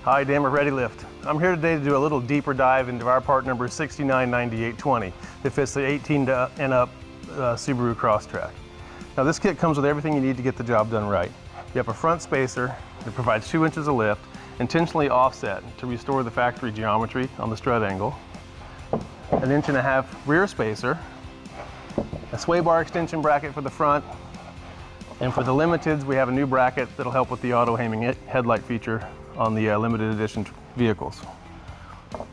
Hi, Dan with ReadyLIFT. I'm here today to do a little deeper dive into our part number 699820 that fits the 18 and up Subaru Crosstrek. Now this kit comes with everything you need to get the job done right. You have a front spacer that provides 2 inches of lift, intentionally offset to restore the factory geometry on the strut angle, an 1.5 inch rear spacer, a sway bar extension bracket for the front, and for the limiteds we have a new bracket that'll help with the auto-aiming headlight feature on the limited edition vehicles.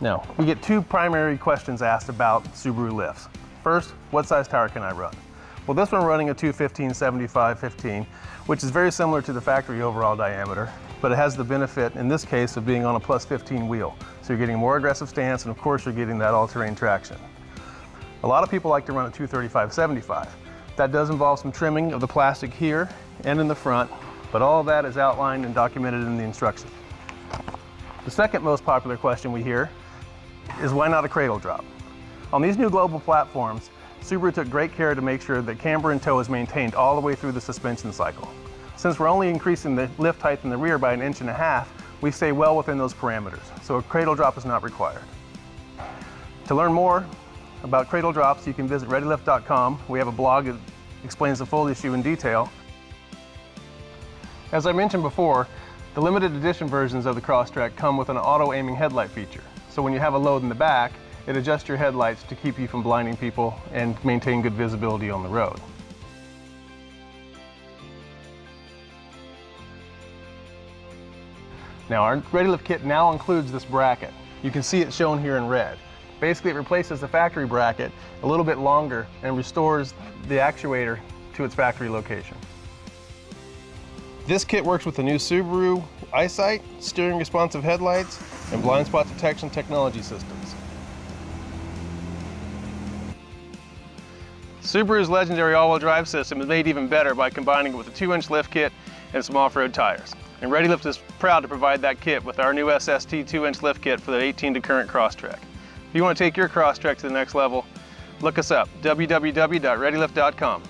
Now, we get 2 primary questions asked about Subaru lifts. First, what size tire can I run? Well, this one running a 215/75/15, which is very similar to the factory overall diameter, but it has the benefit in this case of being on a +15 wheel. So you're getting a more aggressive stance, and of course you're getting that all-terrain traction. A lot of people like to run a 235/75. That does involve some trimming of the plastic here and in the front, but all of that is outlined and documented in the instructions. The second most popular question we hear is why not a cradle drop? On these new global platforms, Subaru took great care to make sure that camber and toe is maintained all the way through the suspension cycle. Since we're only increasing the lift height in the rear by 1.5 inches, we stay well within those parameters, so a cradle drop is not required. To learn more about cradle drops, you can visit ReadyLIFT.com. We have a blog that explains the full issue in detail. As I mentioned before, the limited edition versions of the Crosstrek come with an auto-aiming headlight feature. So when you have a load in the back, it adjusts your headlights to keep you from blinding people and maintain good visibility on the road. Now our ReadyLIFT kit now includes this bracket. You can see it shown here in red. Basically it replaces the factory bracket a little bit longer and restores the actuator to its factory location. This kit works with the new Subaru EyeSight, steering responsive headlights, and blind spot detection technology systems. Subaru's legendary all-wheel drive system is made even better by combining it with a 2-inch lift kit and some off-road tires. And ReadyLIFT is proud to provide that kit with our new SST 2-inch lift kit for the 18 to current Crosstrek. If you want to take your Crosstrek to the next level, look us up, www.readylift.com.